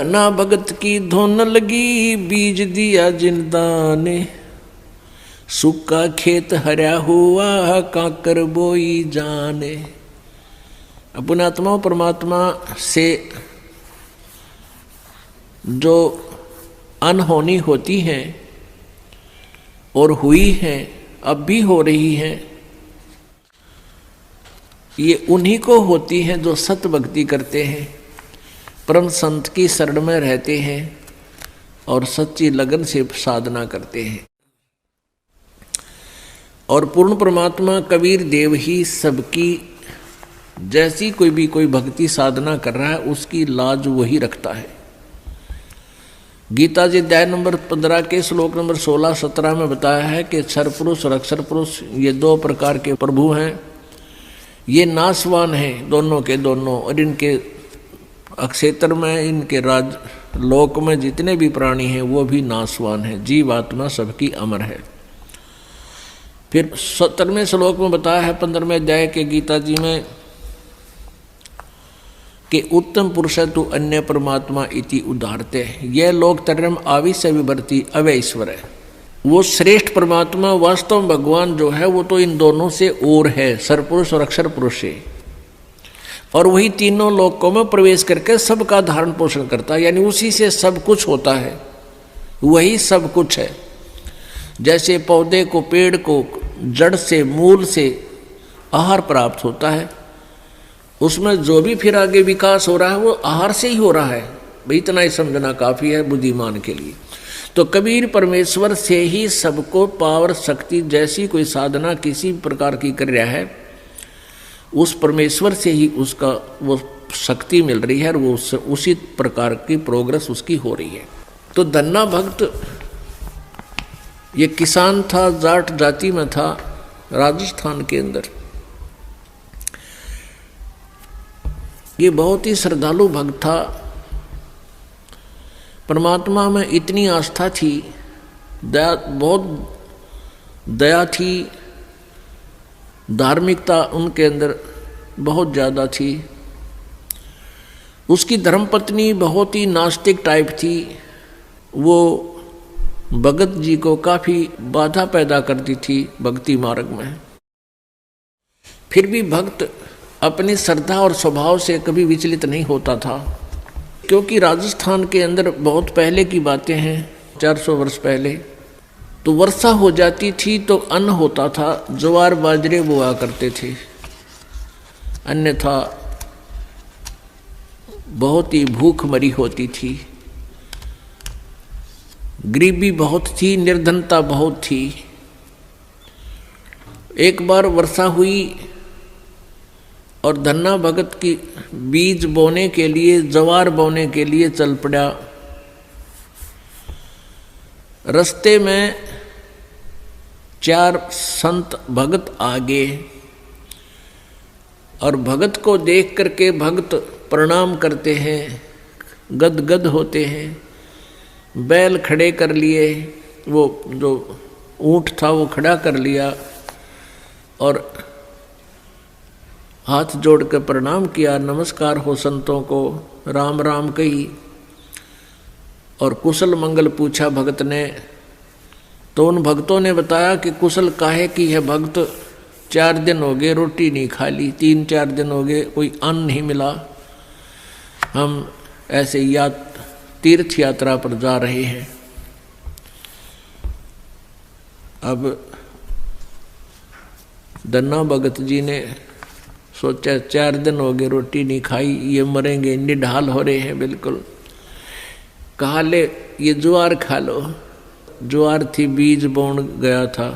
ना भगत की धुन लगी, बीज दिया जिंदा ने, सूखा खेत हरा हुआ, काकर बोई जाने। अपने आत्मा परमात्मा से जो अनहोनी होती है और हुई है, अब भी हो रही है, ये उन्हीं को होती है जो सत भक्ति करते हैं, परम संत की शरण में रहते हैं और सच्ची लगन से साधना करते हैं। और पूर्ण परमात्मा कबीर देव ही सबकी, जैसी कोई भक्ति साधना कर रहा है उसकी लाज वही रखता है। गीता जी अध्याय नंबर 15 के श्लोक नंबर 16-17 में बताया है कि क्षर पुरुष और अक्षर पुरुष ये दो प्रकार के प्रभु हैं, ये नाशवान हैं दोनों के दोनों, और इनके अक्षेत्र में, इनके राज लोक में जितने भी प्राणी हैं वो भी नाशवान हैं, जीव आत्मा सबकी अमर है। फिर 17वें श्लोक में बताया है 15वें अध्याय के गीता जी में कि उत्तम पुरुष तु अन्य परमात्मा इति उदाहरते, यह लोक तरम आविश्य विभर्ति अवय ईश्वर है। वो श्रेष्ठ परमात्मा वास्तव में भगवान जो है वो तो इन दोनों से और है, सरपुरुष और अक्षर पुरुष से, और वही तीनों लोकों में प्रवेश करके सबका धारण पोषण करता है, यानी उसी से सब कुछ होता है, वही सब कुछ है। जैसे पौधे को, पेड़ को जड़ से, मूल से आहार प्राप्त होता है, उसमें जो भी फिर आगे विकास हो रहा है वो आहार से ही हो रहा है। भाई इतना ही समझना काफ़ी है बुद्धिमान के लिए। तो कबीर परमेश्वर से ही सबको पावर शक्ति, जैसी कोई साधना किसी प्रकार की कर रहा है, उस परमेश्वर से ही उसका वो शक्ति मिल रही है और वो उसी प्रकार की प्रोग्रेस उसकी हो रही है। तो धन्ना भक्त ये किसान था, जाट जाति में था, राजस्थान के अंदर। ये बहुत ही श्रद्धालु भक्त था, परमात्मा में इतनी आस्था थी, दया, बहुत दया थी, धार्मिकता उनके अंदर बहुत ज़्यादा थी। उसकी धर्मपत्नी बहुत ही नास्तिक टाइप थी, वो भगत जी को काफ़ी बाधा पैदा करती थी भक्ति मार्ग में। फिर भी भक्त अपनी श्रद्धा और स्वभाव से कभी विचलित नहीं होता था, क्योंकि राजस्थान के अंदर बहुत पहले की बातें हैं, 400 वर्ष पहले, तो वर्षा हो जाती थी तो अन्न होता था, ज्वार बाजरे बोआ करते थे, अन्यथा बहुत ही भूख मरी होती थी, गरीबी बहुत थी, निर्धनता बहुत थी। एक बार वर्षा हुई और धन्ना भगत की बीज बोने के लिए, ज्वार बोने के लिए चल पड़ा। रास्ते में 4 संत भगत आगे, और भगत को देख करके भगत प्रणाम करते हैं, गदगद होते हैं, बैल खड़े कर लिए, वो जो ऊंट था वो खड़ा कर लिया और हाथ जोड़ कर प्रणाम किया, नमस्कार हो संतों को, राम राम कही और कुशल मंगल पूछा भगत ने। तो उन भक्तों ने बताया कि कुशल काहे की है भगत, 4 दिन हो गए रोटी नहीं खा ली, 3-4 दिन हो गए कोई अन्न नहीं मिला, हम ऐसे तीर्थ यात्रा पर जा रहे हैं। अब धन्ना भगत जी ने सोचा 4 दिन हो गए रोटी नहीं खाई, ये मरेंगे, निढाल हो रहे हैं बिल्कुल। कहा ले ये ज्वार खा लो। ज्वार थी, बीज बोन गया था,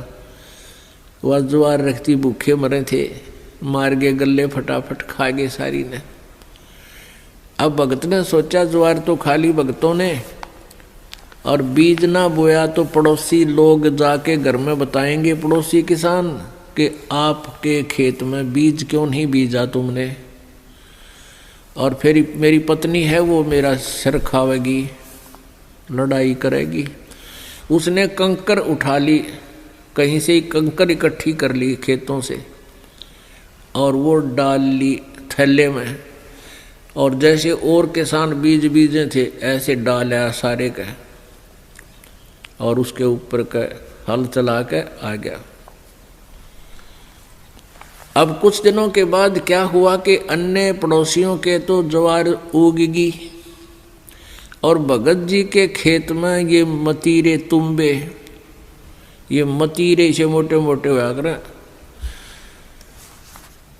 वह ज्वार रखती भूखे मरे थे, मार गए गले, फटाफट खा गए सारी ने। अब भगत ने सोचा ज्वार तो खा ली भगतों ने, और बीज ना बोया तो पड़ोसी लोग जाके घर में बताएंगे, पड़ोसी किसान, कि आपके खेत में बीज क्यों नहीं बीजा तुमने, और फिर मेरी पत्नी है वो मेरा सिर खावेगी, लड़ाई करेगी। उसने कंकर उठा ली, कहीं से ही कंकर इकट्ठी कर ली खेतों से, और वो डाल ली थैले में, और जैसे और किसान बीज बीजे थे ऐसे डाला सारे का और उसके ऊपर का हल चला के आ गया। अब कुछ दिनों के बाद क्या हुआ कि अन्य पड़ोसियों के तो ज्वार उगगी और भगत जी के खेत में ये मतीरे तुम्बे, ये मतीरे से मोटे मोटे हुआ कर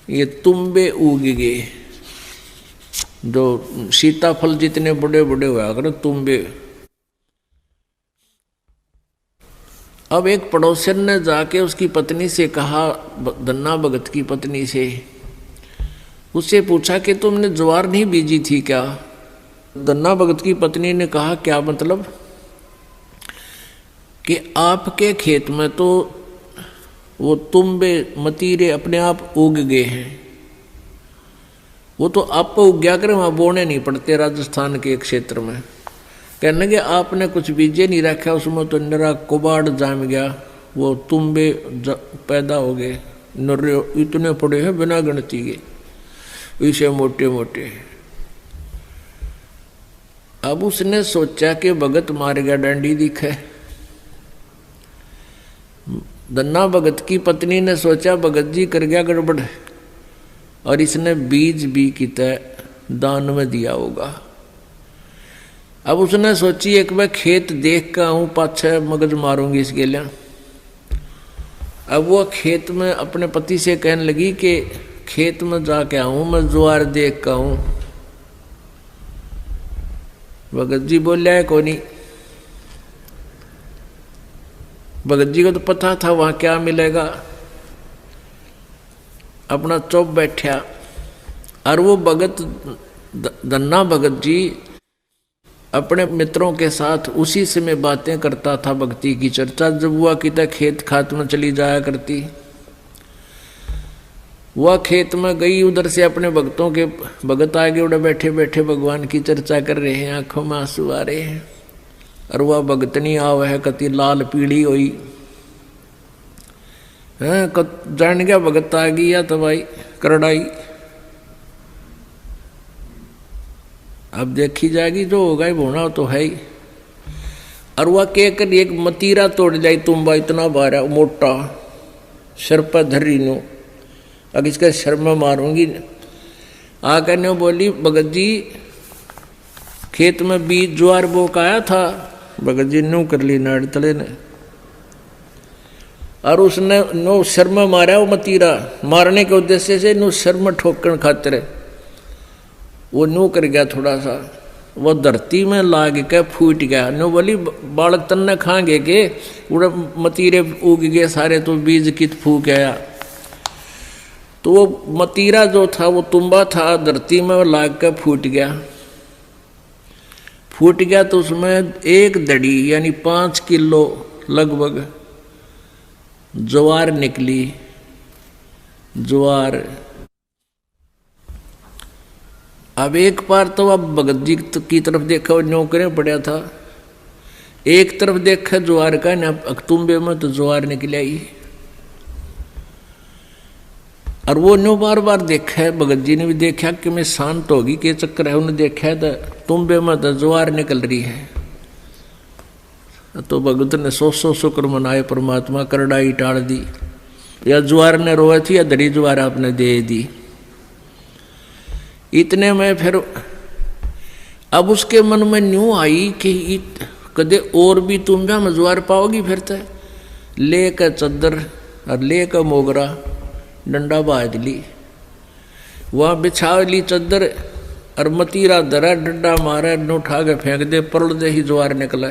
ये तुम्बे उग गए, जो सीताफल जितने बड़े बड़े हुआ कर तुम्बे। अब एक पड़ोसन ने जाके उसकी पत्नी से कहा, धन्ना भगत की पत्नी से, उससे पूछा कि तुमने ज्वार नहीं बीजी थी क्या? धन्ना भगत की पत्नी ने कहा, क्या मतलब? कि आपके खेत में तो वो तुम्बे मतीरे अपने आप उग गए हैं, वो तो आप उग गया करे, वहाँ बोने नहीं पड़ते राजस्थान के क्षेत्र में। कहने लगे आपने कुछ बीजे नहीं रखा, उसमें तो नरा कुबाड़ जाम गया, वो तुम्बे पैदा हो गए, नरे इतने पड़े हैं बिना गिनती के, इसे मोटे मोटे। अब उसने सोचा कि भगत मार गया डंडी दिखे। धन्ना भगत की पत्नी ने सोचा भगत जी कर गया गड़बड़ और इसने बीज भी किता दान में दिया होगा। अब उसने सोची एक बार खेत देख कर आऊं, पाछे मगज मारूंगी इसके लिए। अब वो खेत में अपने पति से कहने लगी कि खेत में जाके आऊं मैं, ज्वार देख कर आऊं। भगत जी बोलिया है कोनी। भगत जी को तो पता था वहां क्या मिलेगा, अपना चुप बैठा। और वो भगत धन्ना भगत जी अपने मित्रों के साथ उसी समय बातें करता था, भक्ति की चर्चा जब हुआ कि तक खेत खात में चली जाया करती। वह खेत में गई, उधर से अपने भक्तों के भगत आगे उड़े बैठे बैठे भगवान की चर्चा कर रहे हैं, आंखों में आंसू आ रहे हैं। और वह भगतनी आव है कति लाल पीड़ी हुई है, जान गया भगत आ गई या तो भाई करड़ाई। अब देखी जाएगी, जो होगा ही होना तो है ही। और वह कहकर एक मतीरा तोड़ जाई तुम्बा इतना बारा मोटा, सर पर धरी नो, अब इसका सर में मारूंगी। आकर ने बोली भगत जी खेत में बीज ज्वार बो का आया था। भगत जी नो कर ली नाड़ तले ने, और उसने नो सर में मारा वो मतीरा, मारने के उद्देश्य से नो सर में ठोकन खातिर वो नो कर गया थोड़ा सा, वो धरती में लाग के फूट गया। नो बोली बालक तन्ने खाएंगे के उड़ा मतीरे उग गए सारे, तो बीज कित फूक गया। तो वो मतीरा जो था वो तुम्बा था, धरती में लाग के फूट गया। फूट गया तो उसमें एक दड़ी यानी 5 किलो लगभग ज्वार निकली। ज्वार अब एक बार तो अब भगत जी की तरफ देखा, वो नौकरे पड़ा था, एक तरफ देखा ज्वार का ना, अक्तुम्बे में तो ज्वार निकल आई। और वो नो बार बार देखा है, भगत जी ने भी देखा कि मैं शांत होगी के चक्कर है, उन्हें देखा तो तुम्बे में तो ज्वार निकल रही है। तो भगत ने 100 शुक्र मनाए, परमात्मा करड़ाई टाल दी, या ज्वार ने रोए थी या दरी ज्वार आपने दे दी। इतने में फिर अब उसके मन में न्यू आई कि कदे और भी तुम भी में ज्वार पाओगी। फिर तो ले कर चद्दर और ले कर मोगरा डंडा बाज ली, वहाँ बिछा ली चद्दर और मतीरा दरा डंडा मारा, न उठा के फेंक दे, परल दे ही ज्वार निकला।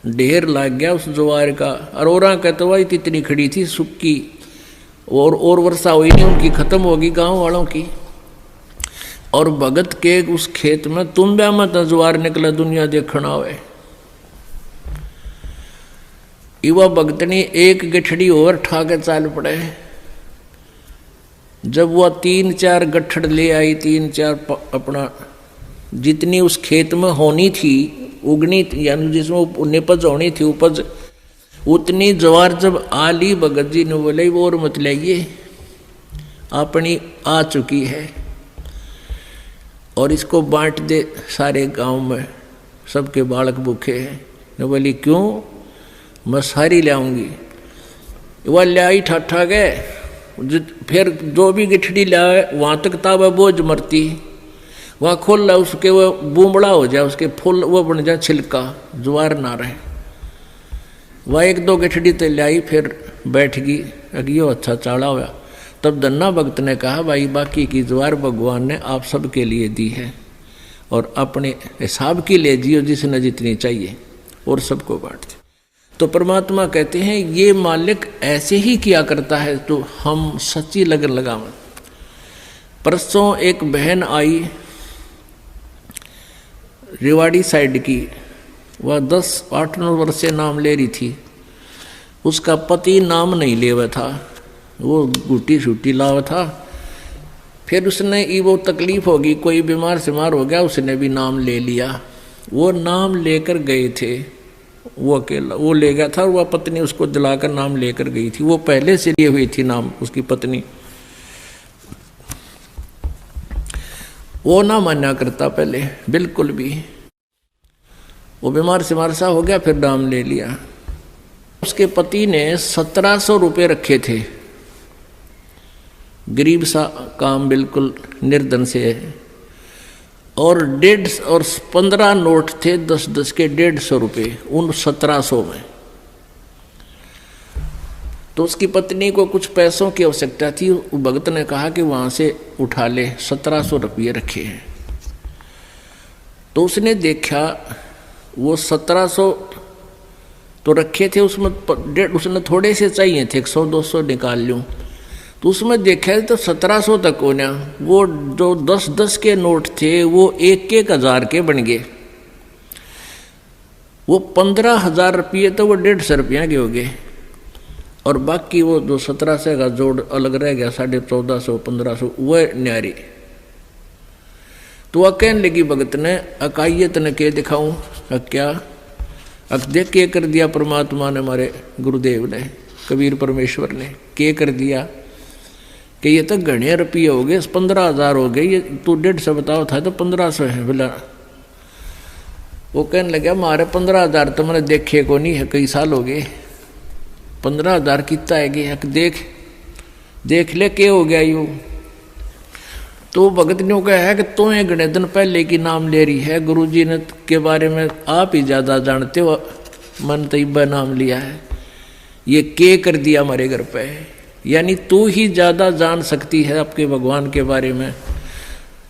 ढेर लग गया उस ज्वार का। और औरा कहते वही इतनी खड़ी थी सुक्की, और वर्षा हुई नहीं, उनकी खत्म होगी गांव वालों की। और भगत के उस खेत में तुम्बा में तो ज्वार निकला, दुनिया देखना हुए। युवा भगतनी एक गठड़ी और ठा के चाल पड़े। जब वह 3-4 गठड़ ले आई, 3-4 अपना जितनी उस खेत में होनी थी उगनी थी, यानी जिसमें निपज होनी थी उपज, उतनी ज्वार जब आ ली, भगत जी ने बोले वो और मत लाइए, अपनी आ चुकी है। और इसको बांट दे सारे गांव में, सबके बालक भूखे हैं। ने बोली क्यों, मैं सारी ले आऊँगी। वह ले आई ठाठा गए, फिर जो भी गिठड़ी लाए वहाँ तक था वह बोझ मरती, वहाँ खोल ला उसके वो बूमड़ा हो जाए, उसके फूल वो बन जाए छिलका, ज्वार ना रहे। वह एक दो गिठड़ी तो ले आई, फिर बैठ गई, अगियो अच्छा चाड़ा हुआ। तब धन्ना भक्त ने कहा भाई बाकी की ज्वार भगवान ने आप सबके लिए दी है और अपने हिसाब की ले जियो जिसने जितनी चाहिए और सबको बांट दे। तो परमात्मा कहते हैं ये मालिक ऐसे ही किया करता है तो हम सच्ची लगन लगावें। परसों एक बहन आई रेवाड़ी साइड की, वह 10-8-9 वर्ष से नाम ले रही थी। उसका पति नाम नहीं ले हुआ था, वो गुटी छुट्टी लावा था। फिर उसने ये वो तकलीफ होगी, कोई बीमार सिमार हो गया, उसने भी नाम ले लिया। वो नाम लेकर गए थे, वो अकेला वो ले गया था, वह पत्नी उसको दिलाकर नाम लेकर गई थी। वो पहले से लिए हुई थी नाम, उसकी पत्नी। वो ना माना करता पहले बिल्कुल भी, वो बीमार सिमार सा हो गया, फिर नाम ले लिया। उसके पति ने 1700 रुपये रखे थे, गरीब सा काम, बिल्कुल निर्धन से है। और 15 नोट थे 10-10 के 150 रुपये उन 1700 में। तो उसकी पत्नी को कुछ पैसों की आवश्यकता थी, भगत ने कहा कि वहाँ से उठा ले, 1700 रुपये रखे हैं। तो उसने देखा वो 1700 तो रखे थे, उसमें उसने थोड़े से चाहिए थे, 100-200 निकाल लूँ। तो उसमें देखा तो 1700 तक होना, वो जो 10-10 के नोट थे वो 1-1 हज़ार के बन गए। वो 15,000 रुपये तो वो 150 रुपया के हो गए, और बाकी वो जो 1700 का जोड़ अलग रह गया, 1450-1500 वह न्यारी। तो वह कहने लगी भगत ने, अकाइयत ने के दिखाऊं, क्या देख के कर दिया परमात्मा ने, हमारे गुरुदेव ने, कबीर परमेश्वर ने के कर दिया कि ये तो घने रुपये हो गए, 15,000 हो गए, ये तू 150 बताओ था तो 1500 है बोला। वो कहने लगा हमारे 15,000 तो मैंने देखे को नहीं है, कई साल हो गए, 15,000 कितना है गया, देख ले के हो गया यूँ। तो भगत ने कहा है कि तुम्हें घने दिन पहले की नाम ले रही है, गुरुजी ने के बारे में आप ही ज़्यादा जानते हो, मन तैयबा नाम लिया है, ये के कर दिया हमारे घर पे, यानी तू ही ज़्यादा जान सकती है आपके भगवान के बारे में।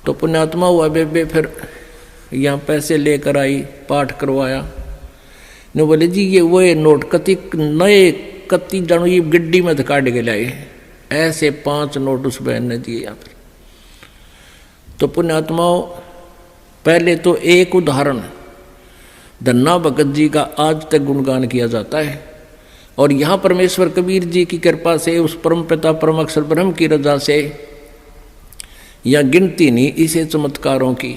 तो पुण्यात्मा हुआ बेबे, फिर यहाँ पैसे लेकर आई, पाठ करवाया। ने बोले जी ये वो नोट कति नए कति जानो ये गड्डी में काट के लाए, ऐसे 5 नोट उस बहन ने दिए यहाँ पर। तो पुण्यात्माओं पहले तो एक उदाहरण धन्ना भगत जी का आज तक गुणगान किया जाता है, और यहाँ परमेश्वर कबीर जी की कृपा से, उस परम पिता परम अक्षर ब्रह्म की रजा से, या गिनती नहीं इसे चमत्कारों की।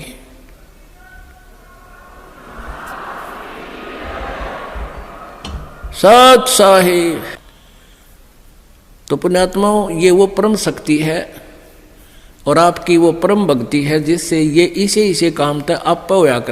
सत साहिब। तो पुण्यात्माओं ये वो परम शक्ति है और आपकी वो परम भक्ति है जिससे ये इसे काम तक आप होया करें।